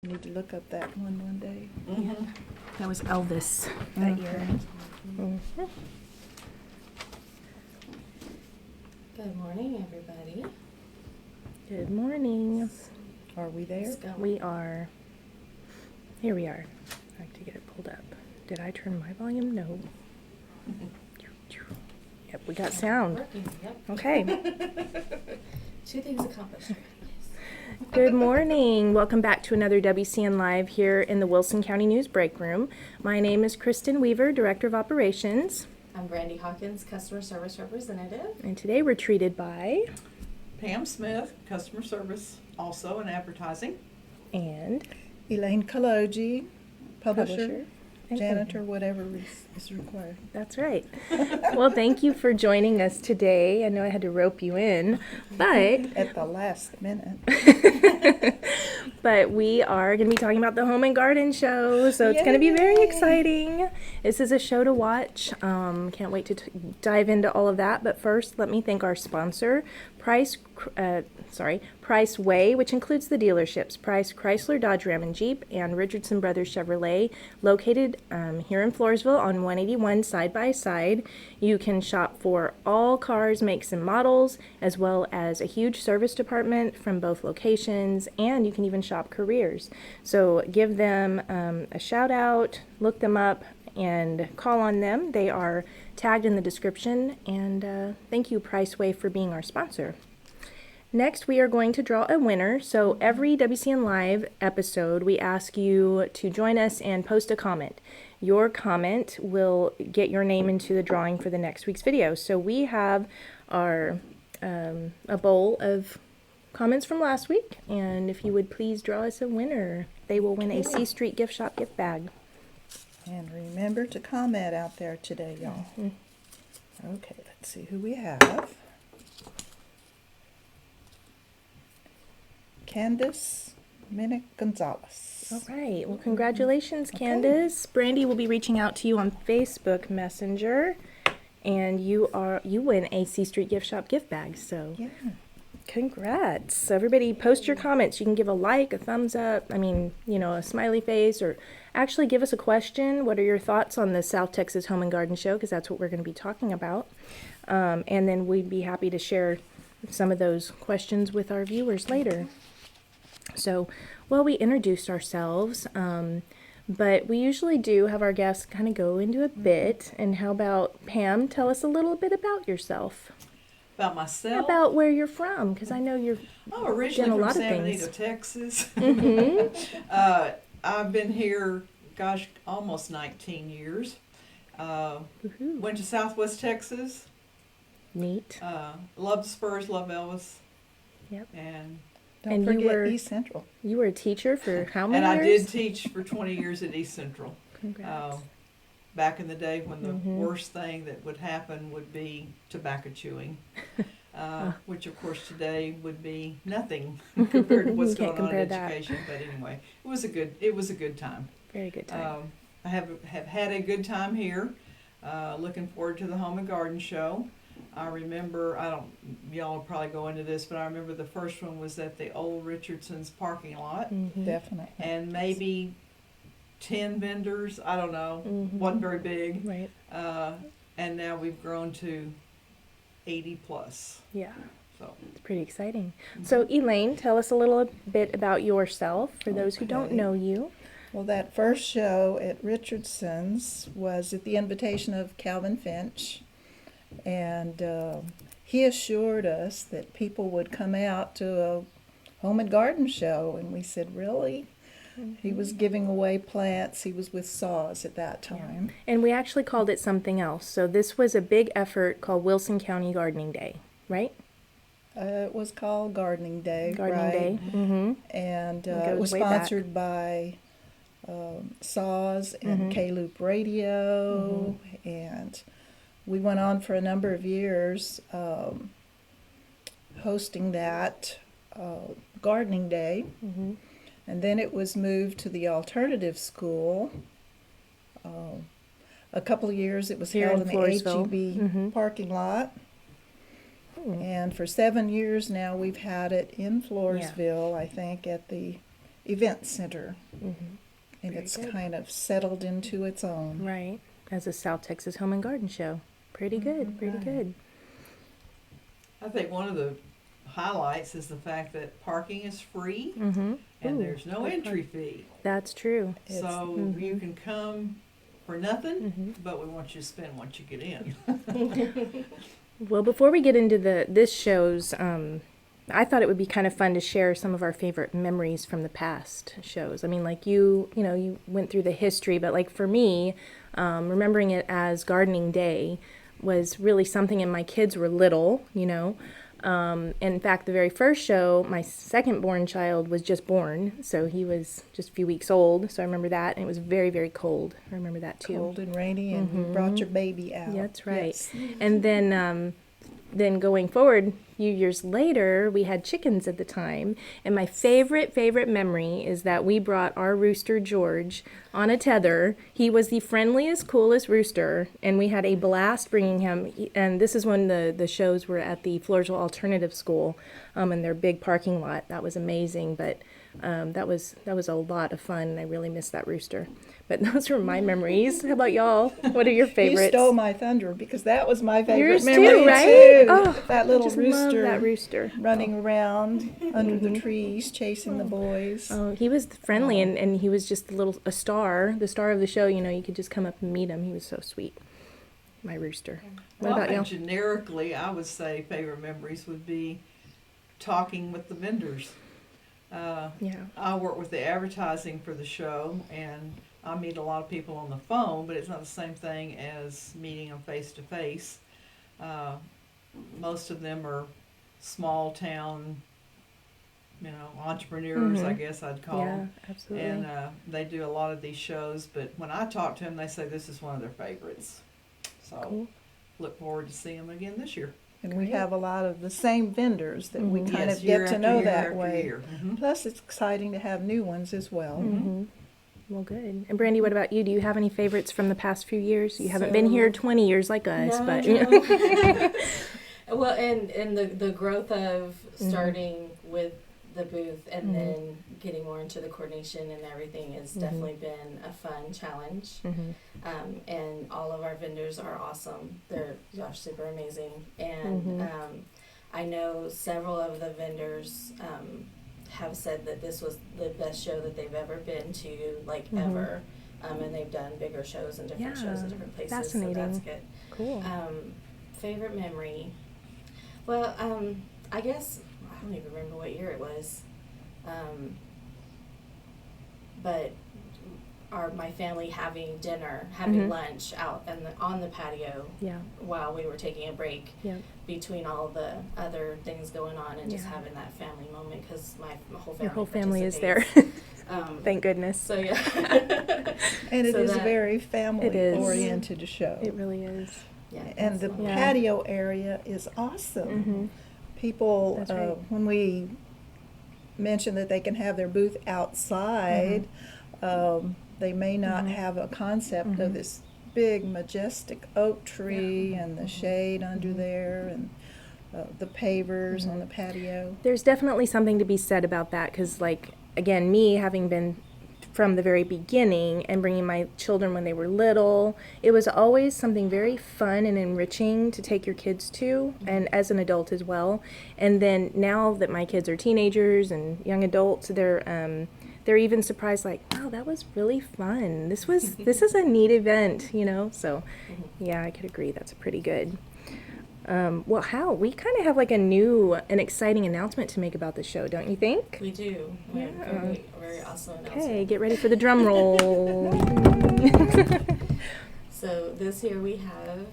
You need to look up that one day. Mm-hmm. That was Elvis that year. Mm-hmm. Good morning, everybody. Good morning. Are we there? Let's go. We are. Here we are. I have to get it pulled up. Did I turn my volume? No. Yep, we got sound. Working, yep. Okay. 2 things accomplished. Good morning. Welcome back to another WCN Live here in the Wilson County News Break Room. My name is Kristen Weaver, Director of Operations. I'm Brandy Hawkins, Customer Service Representative. And today we're treated by... Pam Smith, customer service, also in advertising. And... Elaine Kolodziej, publisher, and janitor, whatever is required. That's right. Well, thank you for joining us today. I know I had to rope you in, but... At the last minute. But we are going to be talking about the Home and Garden Show, so it's going to be very Yay! exciting. This is a show to watch. Can't wait to dive into all of that. But first, let me thank our sponsor, Price Way, which includes the dealerships Price, Chrysler, Dodge, Ram, and Jeep, and Richardson Brothers Chevrolet, located here in Floresville on 181 side by side. You can shop for all cars, makes, and models, as well as a huge service department from both locations, and you can even shop careers. So give them a shout out, look them up, and call on them. They are tagged in the description, and thank you, Priceway, for being our sponsor. Next, we are going to draw a winner. So every WCN Live episode, we ask you to join us and post a comment. Your comment will get your name into the drawing for the next week's video. So we have our a bowl of comments from last week, and if you would please draw us a winner, they will win a C Street gift shop gift bag. And remember to comment out there today, y'all. Mm-hmm. Okay, let's see who we have. Candace Minnick Gonzalez. All right. Well, congratulations, Candace. Brandy will be reaching out to you on Facebook Messenger, and you win a C Street gift shop gift bag. So, Yeah. congrats. So everybody, post your comments. You can give a like, a thumbs up. A smiley face, or actually give us a question. What are your thoughts on the South Texas Home and Garden Show? Because that's what we're going to be talking about. And then we'd be happy to share some of those questions with our viewers later. So, well, we introduced ourselves, but we usually do have our guests kind of go into a bit. And how about, Pam, tell us a little bit about yourself. About myself? About where you're from, because I know you're originally done a from lot of San things. Benito, Texas. Mm-hmm. I've been here, almost 19 years. Woohoo. Went to Southwest Texas. Neat. Love the Spurs, love Elvis. Yep. And Don't forget East Central. You were a teacher for how many I years? did teach for 20 years at East Central. Congrats. Back in the day when the Mhm. worst thing that would happen would be tobacco chewing, which of course today would be nothing compared to what's You can't going on in compare that. education. But anyway, it was a good time. Very good time. I have had a good time here. Looking forward to the Home and Garden Show. I remember, y'all will probably go into this, but I remember the first one was at the old Richardson's parking lot, Mhm. Definitely. and maybe 10 vendors. I don't know, Mhm. wasn't very big. Right. And now we've grown to 80 plus. Yeah. So It's pretty exciting. So, Elaine, tell us a little bit about yourself for those who don't Okay. know you. Well, that first show at Richardson's was at the invitation of Calvin Finch. And he assured us that people would come out to a home and garden show. And we said, really? He was giving away plants. He was with Saws at that time. And we actually called it something else. So this was a big effort called Wilson County Gardening Day, right? It was called Gardening Day. Gardening right? Day. Mm-hmm. And It it goes was way back. sponsored by Saws and Mhm. K-Loop Radio. And we went on for a number of years hosting that Gardening Day. Mm-hmm. And then it was moved to the alternative school. A couple of years it was Here held in in the Floresville. HEB Mhm. parking lot. And for 7 years now we've had it in Floresville, I think, at the Event Center, Mhm. and Very it's good. kind of settled into its own. Right. As a South Texas Home and Garden Show. Pretty good. Pretty Right. good. I think one of the highlights is the fact that parking is free Mm-hmm. and Ooh, there's no good entry fee. That's true. It's- So you can come for nothing, Mhm. but we want you to spend once you get in. Well, before we get into this show's, I thought it would be kind of fun to share some of our favorite memories from the past shows. I mean, like you went through the history, but like for me, remembering it as Gardening Day was really something, and my kids were little, in fact, the very first show, my second born child was just born, so he was just a few weeks old, so I remember that, and it was very, very cold. I remember that too. Cold and rainy, and you brought your baby out. Yeah, that's right. Yes. And then going forward, a few years later, we had chickens at the time. And my favorite memory is that we brought our rooster, George, on a tether. He was the friendliest, coolest rooster, and we had a blast bringing him. And this is when the shows were at the Floresville Alternative School in their big parking lot. That was amazing, but that was a lot of fun, and I really miss that rooster. But those were my memories. How about y'all? What are your favorites? You stole my thunder, because that was my favorite Yours memory too, right? too. Oh, that little Just rooster, love that rooster. running around under the trees, chasing the boys. Oh, he was friendly, and he was just the star of the show. You could just come up and meet him. He was so sweet. My rooster. What Well, about I y'all? think generically, I would say favorite memories would be talking with the vendors. Yeah. I work with the advertising for the show, and I meet a lot of people on the phone, but it's not the same thing as meeting them face to face. Most of them are small town, entrepreneurs, I guess I'd call Yeah, them. absolutely. And they do a lot of these shows, but when I talk to them, they say this is one of their favorites. So Cool. look forward to seeing them again this year. And we have a lot of the same vendors that we kind Yes, of year get to after know year that after way. year. Mhm. Plus, it's exciting to have new ones as well. Mm-hmm. Well, good. And Brandy, what about you? Do you have any favorites from the past few years? You haven't been So- here 20 years like us, No, but no. Well, and the growth of starting with the booth and then getting more into the coordination and everything has definitely been a fun challenge. And all of our vendors are awesome. They're super amazing. And I know several of the vendors have said that this was the best show that they've ever been to, ever. And they've done bigger shows and different shows Yeah, in different places. fascinating. So that's good. cool. Favorite memory? Well, I guess I don't even remember what year it was, but my family having dinner, having lunch out on the patio Yeah. while we were taking a break Yeah. between all the other things going on, and just Yeah. having that family moment because my whole family. Your whole family is there. participates. Thank goodness. So yeah. And it So is a that- very It is. family-oriented show. It really is. Yeah, And the absolutely. Yeah. patio area is awesome. People, That's right. when we mention that they can have their booth outside, they may not have a concept of this big, majestic oak tree and the shade under there and the pavers on the patio. There's definitely something to be said about that because, again, me having been from the very beginning and bringing my children when they were little, it was always something very fun and enriching to take your kids to, and as an adult as well. And then now that my kids are teenagers and young adults, they're even surprised, wow, that was really fun. This is a neat event, So, yeah, I could agree. That's pretty good. Well, we kind of have an exciting announcement to make about the show, don't you think? We do. We have a very, very awesome announcement. Okay, get ready for the drum roll. So this year we have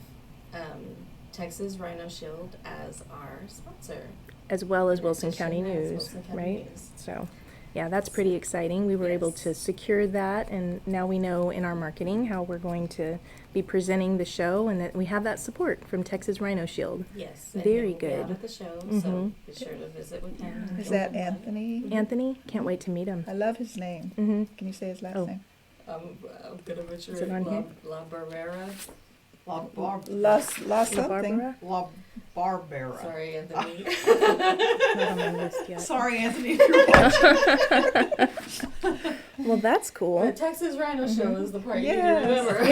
Texas Rhino Shield as our sponsor. As well as In Wilson addition, County as News, Wilson County right? News. So, yeah, that's pretty exciting. We were able to Yes. secure that, and now we know in our marketing how we're going to be presenting the show, and that we have that support from Texas Rhino Shield. Yes. And Very he will be out good. at the show, so Mhm. be sure to visit with him. Is that Anthony? Anthony, can't wait to meet him. I love his name. Mm-hmm. Can you say his last Oh. name? I'm gonna butcher Is it on here? La Barrera. La La something. Barbara? La Barbera. Sorry, Anthony. Not on my list yet. Sorry, Anthony, if you're watching. Well, that's cool. The Texas Rhino Show is the part you need to Yes. remember. Yeah.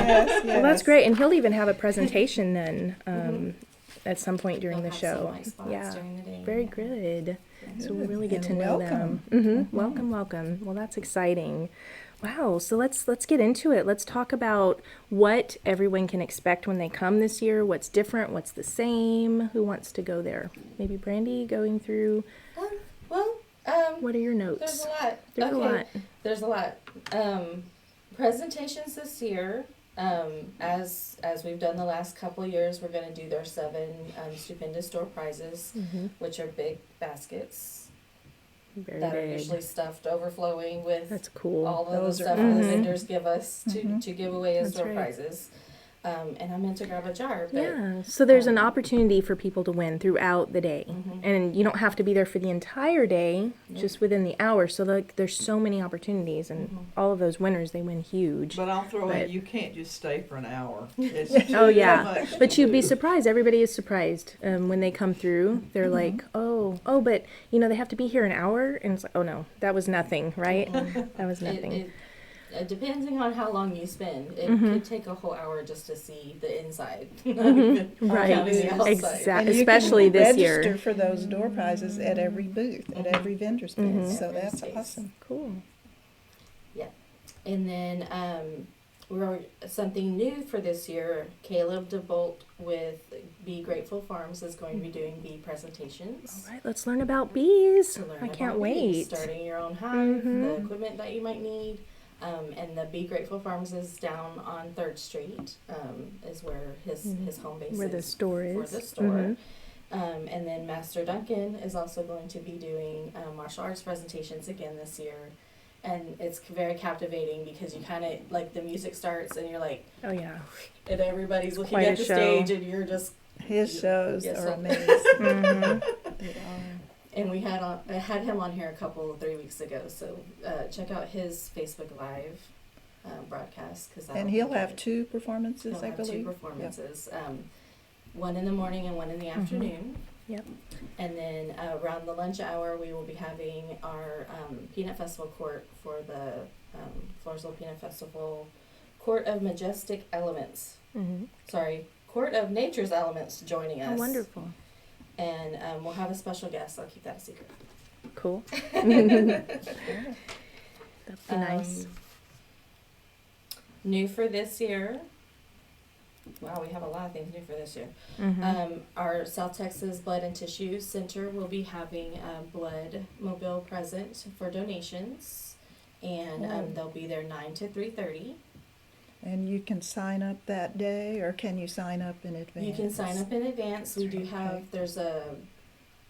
Yes, Well, that's yes. great. And he'll even have a presentation then at some point during They'll the have show. some nice spots Yeah. during the day. Very Yeah. good. So we'll Good. really get to And know welcome. them. Welcome, welcome. Well, that's exciting. Wow. So let's get into it. Let's talk about what everyone can expect when they come this year. What's different? What's the same? Who wants to go there? Maybe Brandy going through. Well, What are your there's notes? a lot. There's a lot. There's a lot. Presentations this year. As we've done the last couple of years, we're going to do their 7 stupendous door prizes, which are big baskets Very that are big. usually stuffed overflowing with That's cool. all of Those the are stuff awesome. the vendors give us Mhm. to give away as That's door right. prizes. And I meant to grab a jar, but Yeah, so there's an opportunity for people to win throughout the day. Mhm. And you don't have to be there for the entire day, Nope. just within the hour. So like there's so many opportunities and Mhm. all of those winners, they win huge. But I'll throw But- in, you can't just stay for an hour. It's Oh, too yeah. much But to you'd be do. surprised. Everybody is surprised when they come through. They're like, oh, but they have to be here an hour, and it's like, oh no, that was nothing, right? That was nothing. Depending on how long you spend, it Mhm. could take a whole hour just to see the inside. Right. Counting the outside. Exactly. And you Especially can this register year. for those door prizes at every booth, at every vendor's booth. Mhm. So Every that's space. awesome. Cool. And then we're something new for this year. Caleb DeBolt with Be Grateful Farms is going to be doing bee presentations. All right, let's learn about bees. To learn I about can't bees, wait. Starting your own hive, Mhm. the equipment that you might need. And the Be Grateful Farms is down on 3rd Street, is where his home base Where is. the store For is. the store. Mhm. And then Master Duncan is also going to be doing martial arts presentations again this year. And it's very captivating because you kind of, like, the music starts and you're like, Oh yeah. and everybody's looking Quite at a the show. stage and you're just, His shows Yes, are sir. amazing. Mhm. They are. and I had him on here 3 weeks ago. So check out his Facebook Live broadcast. And he'll have 2 performances, He'll I have 2 believe. performances, one in the morning and one in the afternoon. Yep. And then around the lunch hour, we will be having our Peanut Festival court for the Floresville Peanut Festival Court of Majestic Elements. Mhm. Sorry, Court of Nature's Elements joining us. Oh, wonderful. And we'll have a special guest. I'll keep that a secret. Cool. That'd be nice. New for this year. Wow, we have a lot of things new for this year. Mhm. Our South Texas Blood and Tissue Center will be having a blood mobile present for donations, and they'll be there 9 to 3:30. And you can sign up that day, or can you sign up in advance? You can sign up in advance. We do That's right, have, okay. there's a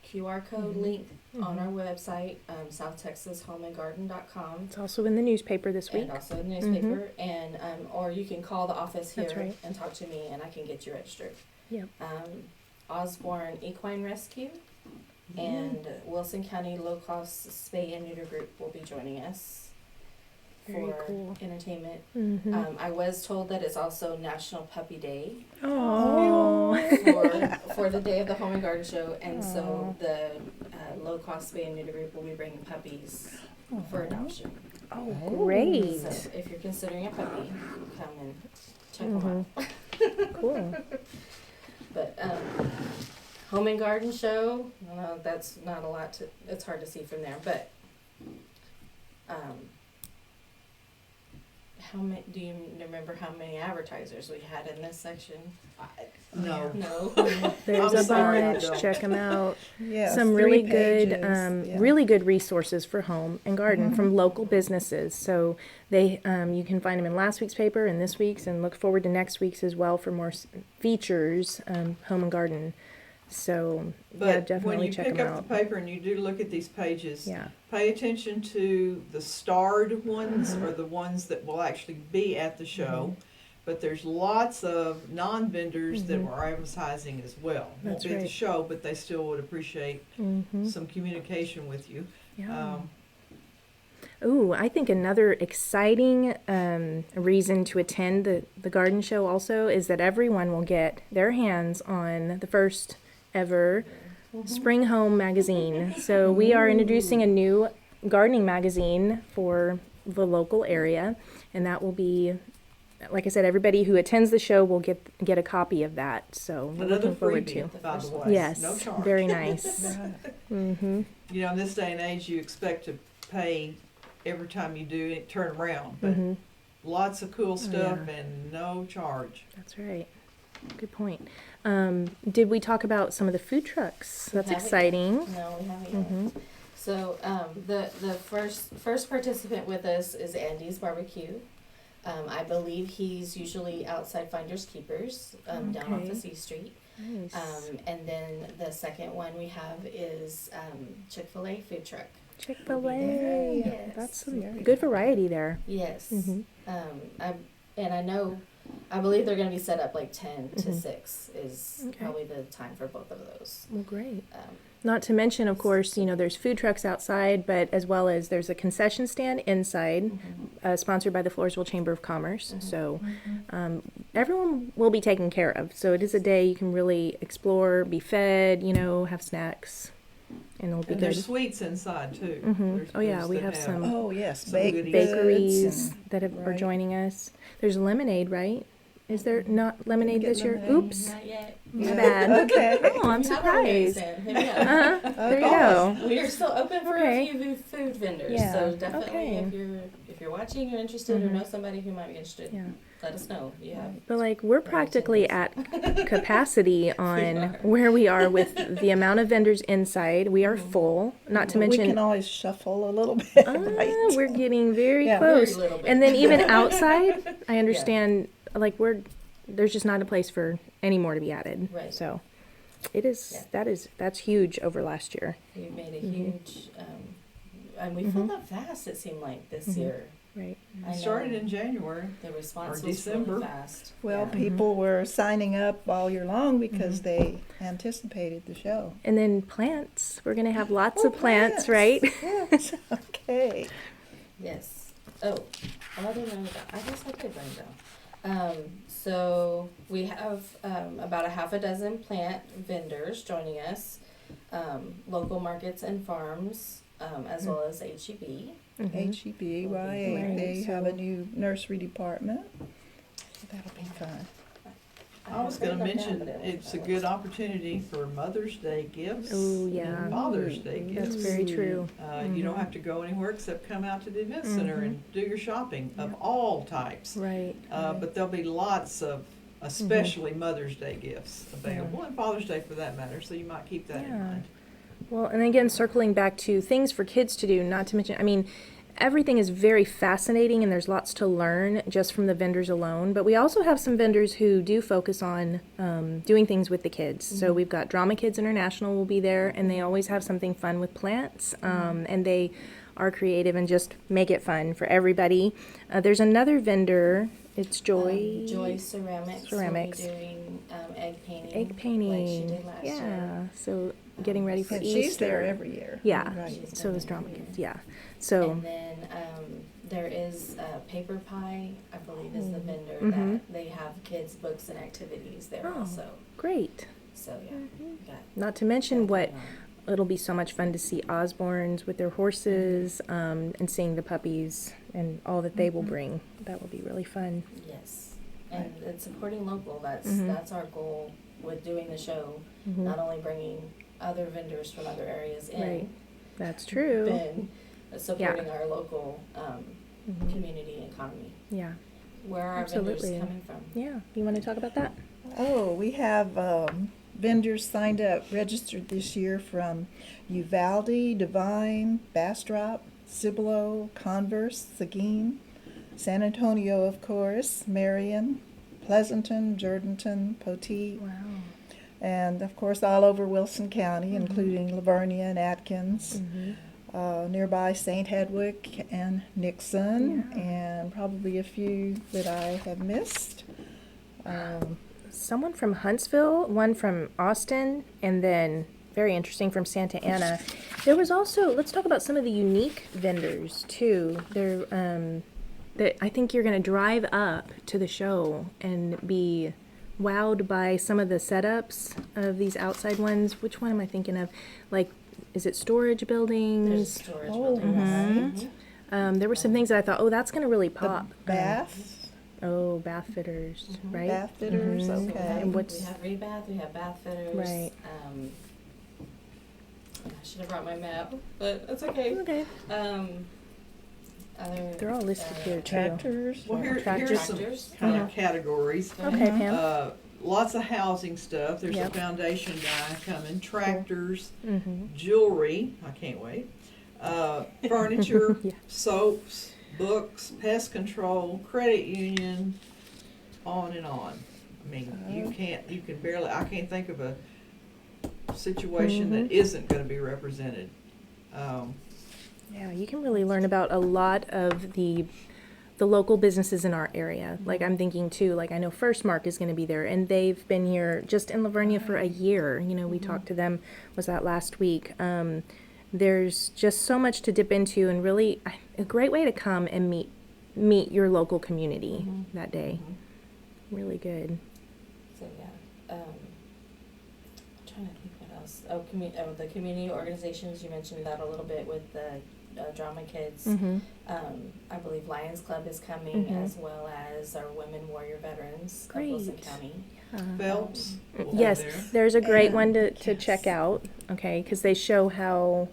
QR code Mhm. link on our website, southtexashomeandgarden.com. It's also in the newspaper this week. And also in the newspaper, and or you can call the office here That's right. and talk to me, and I can get you registered. Yep. Osborne Equine Rescue and Wilson County Low Cost Spay and Neuter Group will be joining us Very for cool. entertainment. Mhm. I was told that it's also National Puppy Day Oh. for the day of the Home and Garden Show, and so the Low Cost Spay and Neuter Group will be bringing puppies for adoption. Oh, great. So if you're considering a puppy, come and check them out. Cool. But Home and Garden Show, that's not a lot to, it's hard to see from there, but how many, do you remember how many advertisers we had in this section? No. No. There's I'm a sorry, I bunch. don't. Check them out. Yes, Some 3 really pages, good, yeah. really good resources for home and garden from local businesses. So they, you can find them in last week's paper and this week's, and look forward to next week's as well for more features, home and garden. So But yeah, when definitely you check pick them up out. the paper and you do look at these pages, Yeah. pay attention to the starred ones Mm-hmm. or the ones that will actually be at the show. But there's lots of non-vendors that are advertising as well. Mm-hmm. That's Won't be at the right. show, but they still would appreciate Mhm. some communication with you. Yeah. Ooh, I think another exciting reason to attend the garden show also is that everyone will get their hands on the first ever Spring Home magazine. So we are introducing a new gardening magazine for the local area, and that will be, like I said, everybody who attends the show will get a copy of that. So we're Another looking forward freebie, to. by the way. Yes, No charge. very nice. Right. Mm-hmm. You know, in this day and age, you expect to pay every time you do it, turn around, but Mm-hmm. lots of cool stuff yeah. and no charge. That's right. Good point. Did we talk about some of the food trucks? We That's haven't exciting. yet. No, we haven't yet. Mm-hmm. So the first participant with us is Andy's Barbecue. I believe he's usually outside Finders Keepers down off Okay. of C Street. Nice. And then the second one we have is Chick-fil-A food truck. Chick-fil-A. Yes. That's good variety there. Yes. Mm-hmm. I believe they're going to be set up like 10 to Mhm. 6 is Okay. probably the time for both of those. Well, great. Um, Not to mention, of course, there's food trucks outside, but as well as there's a concession stand inside, sponsored by the Floresville Chamber of Commerce. Mhm. So everyone will be taken care of. So it is a day you can really explore, be fed, have snacks, and it'll be And good. there's sweets inside too. Mhm. There's Oh, yeah, booths we that have some Oh, yes, Some baked goodies. bakeries goods that are right. joining us. There's lemonade, right? Is there not lemonade Get this year? lemonade. Oops, Not yet. my Yeah. bad. Okay. Oh, I'm We have our hands surprised. in. Here we go. There you Oh. go. We are still open for Okay. a few food vendors, Yeah, so definitely okay. if you're watching, you're interested, or Mhm. know somebody who might be interested, Yeah. let us know. You have But we're practically at capacity on where we are with the amount of vendors inside. We are full. Not to We mention, can always shuffle a little bit, right? we're getting very Yeah. close. Very little bit. And then even outside, I understand. There's just not a place for any more to be added. Right. So it is. That's huge over last year. We've made a Mhm. huge, and we Mhm. filled up fast. It seemed like this Mhm. year. Right. I It started know in January. the response or was December. really fast. Well, Yeah. people were signing up all year long because Mhm. they anticipated the show. And then plants. We're gonna have lots Oh, of plants, plants. right? Yes, okay. Yes. Oh, I didn't know that. I guess I did write it down. So we have about a half a dozen plant vendors joining us, local markets and farms, as well as HEB. Mhm. HEB, right? Right, They have a so- new nursery department. So that'll be fun. I was going to mention it's a good opportunity for Mother's Day gifts. Oh, yeah. And Father's Day That's gifts. very true. You don't Mhm. have to go anywhere except come out to the event center Mhm. and do your shopping of Yeah. all types. Right. But there'll be lots of, especially Mother's Day gifts available, Yeah. and Father's Day for that matter, so you might keep that in Yeah. mind. Well, and again, circling back to things for kids to do, not to mention, everything is very fascinating and there's lots to learn just from the vendors alone. But we also have some vendors who do focus on doing things with the kids. So we've got Drama Kids International will be there, and they always have something fun with plants. And they are creative and just make it fun for everybody. There's another vendor. It's Joy. Joy Ceramics. Ceramics. Will be doing egg painting. Egg painting. Like she did last yeah. year. So getting ready for And Easter. she's there every year. Yeah. Right. So is Drama Kids. Yeah. So. And then there is Paper Pie, I believe, is the vendor Mhm. that they have kids' books and activities there Oh. also. Great. So yeah, we got Not to mention that what going on. it'll be so much fun to see Osbornes with their horses and seeing the puppies and all that they will bring. That will be really fun. Yes, and it's supporting local. That's Mhm. that's our goal with doing the show. Mhm. Not only bringing other vendors from other areas in, Right. That's true. but supporting our local Mhm. community economy. Yeah. Where are our Absolutely. vendors coming from? Yeah. You want to talk about that? Oh, we have vendors signed up, registered this year from Uvalde, Divine, Bastrop, Cibolo, Converse, Seguin, San Antonio, of course, Marion, Pleasanton, Jourdanton, Poteet, Wow. and of course all over Wilson County, including Livonia and Atkins. Mm-hmm. Nearby St. Hedwig and Nixon, Yeah. and probably a few that I have missed. Someone from Huntsville, one from Austin, and then very interesting from Santa Ana. There was also, let's talk about some of the unique vendors too. There, that I think you're going to drive up to the show and be wowed by some of the setups of these outside ones. Which one am I thinking of? Like, is it storage There's buildings? storage Oh, buildings. right. There were some things that I thought, oh, that's going to really The pop. bath, Oh, bath fitters, right? bath fitters, Mhm. So okay. And what's- we have rebath, we have bath fitters. Right. I should have brought my map, but it's okay. Okay. They're all listed here, too. tractors. Well, here's some Tractors. kind Yeah. of categories. Okay, Pam. Lots of housing stuff. There's Yep. a foundation guy coming. Tractors, Mm-hmm. jewelry. I can't wait. Furniture, Yeah. soaps, books, pest control, credit union, on and on. I mean, you can barely. I can't think of a situation that isn't going to be represented. Yeah, you can really learn about a lot of the local businesses in our area. Like I'm thinking too, like I know First Mark is going to be there, and they've been here just in Lavernia for a year. You know, we talked to them, was that last week? There's just so much to dip into, and really a great way to come and meet your local community that day. Really good. So yeah, I'm trying to think what else. The community organizations, you mentioned that a little bit with the drama kids. Mm-hmm. I believe Lions Club is coming, Mhm. as well as our Women Warrior Veterans of Wilson Great. County. Phelps. will be Yes, there. there's a great And- one to yes. check out. Okay, because they show how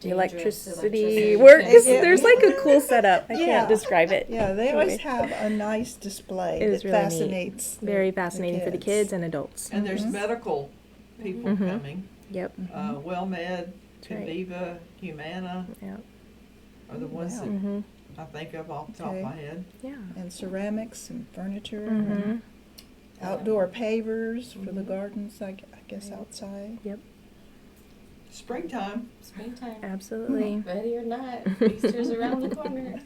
the Dangerous electricity works. Yeah. There's like a cool setup. I Yeah. can't describe it. Yeah, they It's always really- have a nice display It is that really neat. fascinates. Very fascinating for the kids and adults. And there's Mhm. medical people Mhm. coming. Yep. WellMed, That's right. Conviva, Humana Yeah. are the ones Wow. that Mm-hmm. I think of off the top Okay. of my head. Yeah. And ceramics and furniture, Mm-hmm. and outdoor pavers for the Mhm. gardens, I guess Right. outside. Yep. Springtime. Springtime. Absolutely. Ready or not, Easter's around the corner.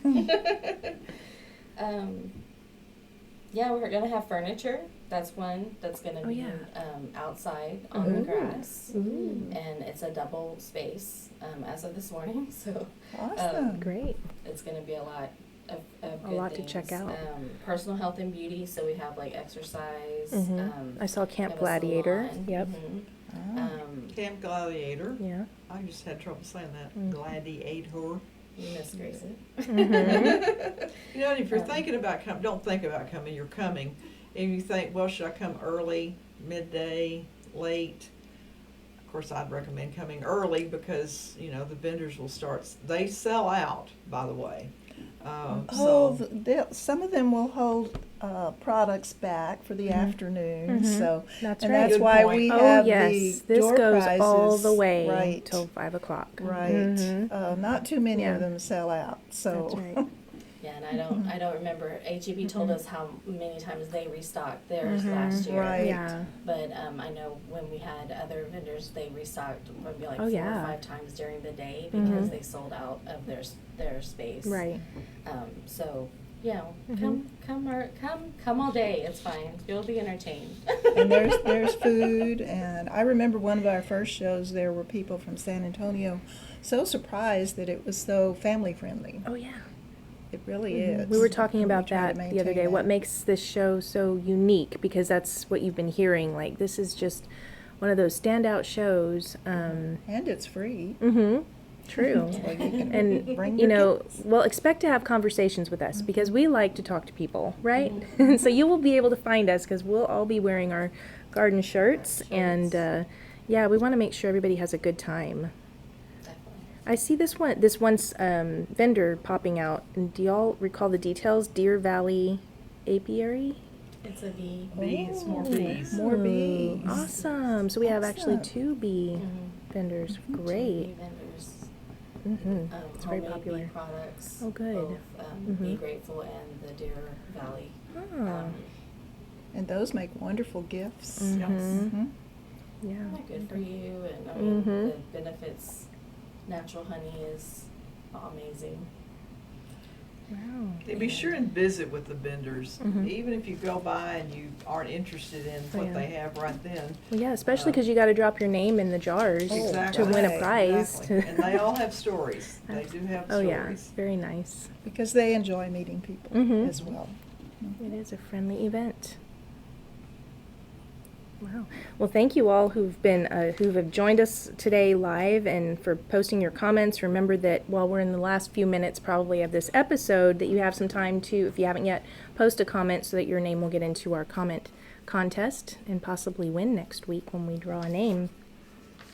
Yeah, we're gonna have furniture. That's one that's gonna Oh, be yeah. outside on the Ooh. grass, Ooh. and it's a double space as of this morning. So Awesome. Great. it's gonna be a lot of A good lot to things. check out. Personal health and beauty. So we have like exercise. Mhm. I saw we Camp have a Gladiator. salon. Yep. Mhm. Ah. Camp Gladiator. Yeah. I just had trouble saying that. Mm. Gladiator. You miss Gracie. Mhm. You know, and if you're Um, thinking about coming, don't think about coming, you're coming. And you think, well, should I come early, midday, late? Of course, I'd recommend coming early because, you know, the vendors will start, they sell out, by the way. Oh, So, some of them will hold products back for the afternoon, Mhm. so That's and right. that's Good why point. we Oh have yes, the this door goes prizes. all the way right, till 5 o'clock. right. Mhm. Not too many Yeah. of them sell out, so That's right. Yeah, and I don't remember. HEB told us how many times they restocked theirs Mhm. last year. Right. Yeah. But I know when we had other vendors, they restocked maybe like Oh, 4 yeah. or 5 times during the day because Mhm. they sold out of their space. Right. So yeah, Mhm. come all day. It's fine. You'll be entertained. and there's food, and I remember one of our first shows. There were people from San Antonio, so surprised that it was so family friendly. Oh yeah. It really Mhm. is. We were talking And we about try to that the other maintain day. What that. makes this show so unique? Because that's what you've been hearing. Like this is just one of those standout shows. And it's free. Mm-hmm. True. So you can And bring you your know, kids. well, expect to have conversations with us because we like to talk to people, right? And so you will be able to find us because we'll all be wearing our garden shirts, and yeah, we want to make sure everybody has a good time. Definitely. I see this one's vendor popping out. And do y'all recall the details? Deer Valley Apiary. It's a bee. bees, more bees. More Ooh, bees. Awesome. So we have actually Awesome. 2 bee Mhm. vendors. Two Great. bee vendors. Mm-hmm. It's very Homemade popular. bee products. Oh, good. Both Be Mhm. Grateful and the Deer Valley. Oh. And those make wonderful gifts. Mhm. Mhm. Yeah. They're good for you, and I mean Mhm. the benefits. Natural honey is amazing. Wow. Be sure and visit with the vendors, Mhm. even if you go by and you aren't interested in Oh, what yeah. they have right then. Well, yeah, especially because you got to drop your name in the jars Exactly. to win a Right, prize. Exactly. And they all have stories. They do have Oh, yeah, stories. very nice. Because they enjoy meeting people Mhm. as well. It is a friendly event. Wow. Well, thank you all who have joined us today live and for posting your comments. Remember that while we're in the last few minutes probably of this episode, that you have some time to, if you haven't yet, post a comment so that your name will get into our comment contest and possibly win next week when we draw a name.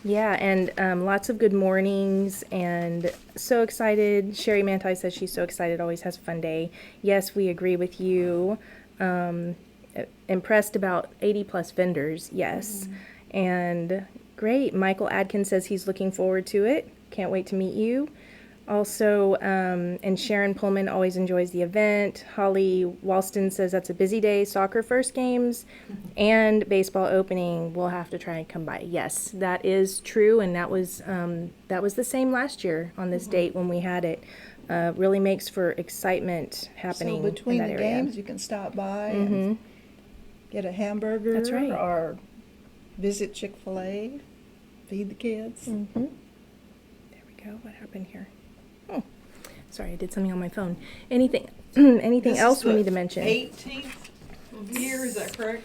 Yeah, and lots of good mornings and so excited. Sherry Manti says she's so excited, always has a fun day. Yes, we agree with you. Impressed about 80 plus vendors, yes. And great. Michael Adkins says he's looking forward to it. Can't wait to meet you. Also, and Sharon Pullman always enjoys the event. Holly Walston says that's a busy day. Soccer first games and baseball opening. We'll have to try and come by. Yes, that is true, and that was the same last year on this date when we had it. Really makes for excitement happening So between in the that area. games, you can stop by Mhm. and get a hamburger. That's right. Or visit Chick-fil-A, feed the kids. Mhm. There we go. What happened here? Oh, sorry, I did something on my phone. Anything This is else we the need to mention? 18th year, is that correct?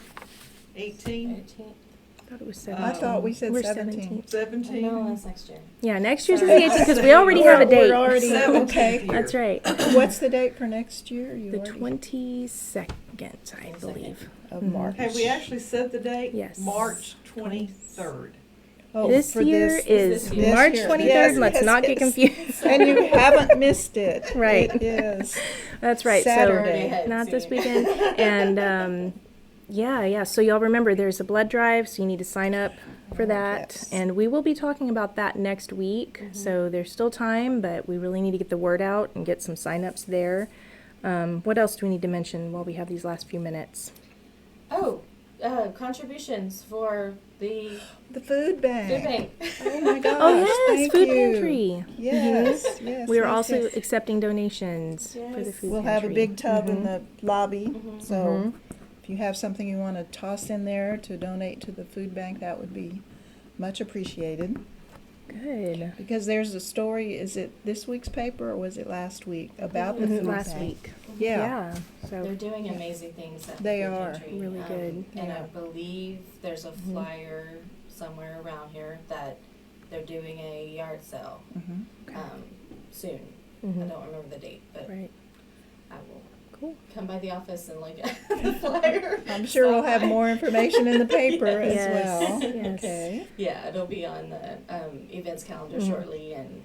18? 18th. I thought it was I 17. thought we said We're 17. 17? No, that's next year. Yeah, next year's is Sorry. the 18th because we already have a date. We're already, 17th okay. year. That's right. What's the date for next year? You The already- 22nd, I believe. Of Mhm. March. Have we actually set the date? Yes. March 23rd. Oh, This for year this- is this March year. 23rd. Yes, Let's yes, not get yes. confused. And you haven't missed it. Right. It is. That's right. Saturday. So not this weekend. And yeah. So y'all remember there's a blood drive, so you need to sign up for that. Yes. And we will be talking about that next week. So there's still time, but we really need to get the word out and get some signups there. What else do we need to mention while we have these last few minutes? Oh, contributions for the The food bank. food bank. Oh my gosh. Oh yes, thank food you. pantry. Yes, yes. We are yes, also yes. accepting donations for the Yes. food We'll pantry. have a big tub in the lobby. So Mhm. if you have something you want to toss in there to donate to the food bank, that would be much appreciated. Good. Because there's a story, is it this week's paper or was it last week, about the Mhm, food Last bank? week. Yeah. They're So doing amazing things at the They food are. pantry. Really good. And I Yeah. believe there's a flyer somewhere around here that they're doing a yard sale Mhm. soon. I Mhm. don't remember the date, but right. I will Cool. come by the office and look at the flyer. I'm sure we'll Stop have by. more information in the paper as Yes. well. Yes. Okay. Yeah, it'll be on the events calendar Mhm. shortly, and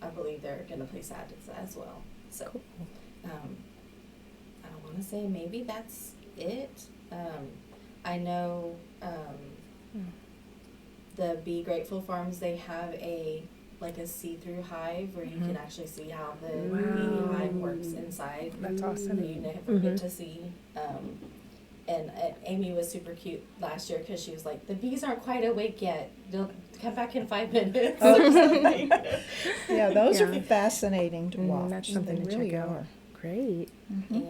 I believe they're going to place ads as well. So Cool. I don't want to say maybe that's it. I know the Be Grateful Farms, they have a see-through hive where you can actually see how the bee hive works inside. That's That awesome. you never get to see. And Amy was super cute last year because she was like, the bees aren't quite awake yet. They'll come back in 5 minutes. Oh. or something. Yeah, those Yeah. are fascinating to Mm, watch. that's something They to really check out. are. Great. Mhm. And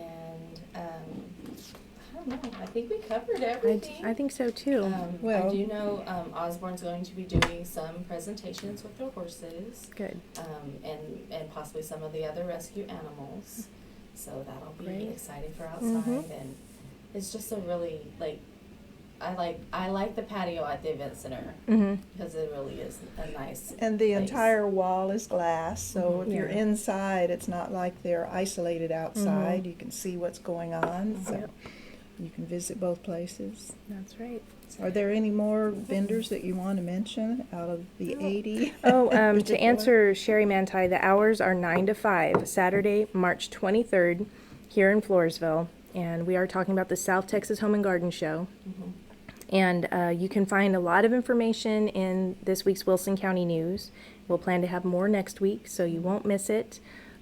I don't know. I think we covered everything. I think so too. I Well- do know Osborne's going to be doing some presentations with their horses, Good. and possibly some of the other rescue animals. So that'll be Great. exciting for outside, and it's just a really I like the patio at the event center Mm-hmm. because it really is a nice. And the place. entire wall is glass, so if you're Yeah. inside, it's not like they're isolated outside. You can see what's going on, so Yep. you can visit both places. That's right. Are there any more vendors that you want to mention out of the 80? Oh, to particular? answer Sherry Manti, the hours are 9 to 5, Saturday, March 23rd, here in Floresville. And we are talking about the South Texas Home and Garden Show. Mhm. And you can find a lot of information in this week's Wilson County News. We'll plan to have more next week, so you won't miss it.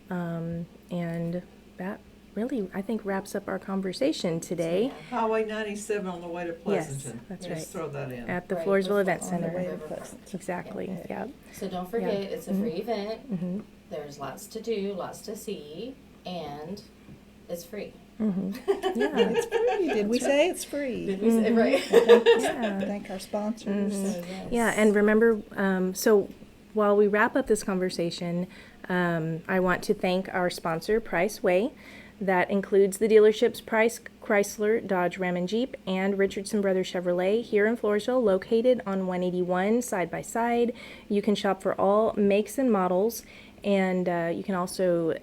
And that really, I think, wraps up our conversation today Highway 97 on the way to Pleasanton. that's Just right. throw that in. at the Right, Floresville Event On the Center. way to Riverfront. Pleasant. Exactly, Okay. yeah. So don't forget, it's a free event. Mm-hmm. There's lots to do, lots to see, and it's free. Yeah. It's free. Did we say it's free? Did we say right? Yeah. Thank our sponsors. So, yes. Yeah, and remember, so while we wrap up this conversation, I want to thank our sponsor, Price Way. That includes the dealerships Price, Chrysler, Dodge, Ram, and Jeep, and Richardson Brothers Chevrolet here in Floresville, located on 181 side by side. You can shop for all makes and models, and you can also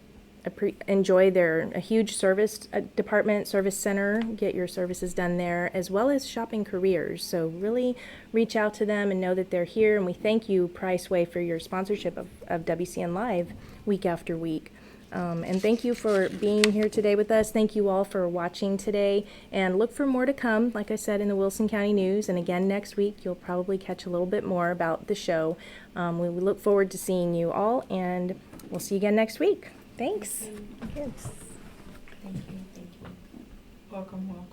enjoy their a huge service department, service center, get your services done there, as well as shopping careers. So really reach out to them and know that they're here. And we thank you, Price Way, for your sponsorship of WCN Live week after week. And thank you for being here today with us. Thank you all for watching today. And look for more to come, like I said, in the Wilson County News. And again, next week, you'll probably catch a little bit more about the show. We look forward to seeing you all, and we'll see you again next week. Thanks. Yes. Thank you. Welcome.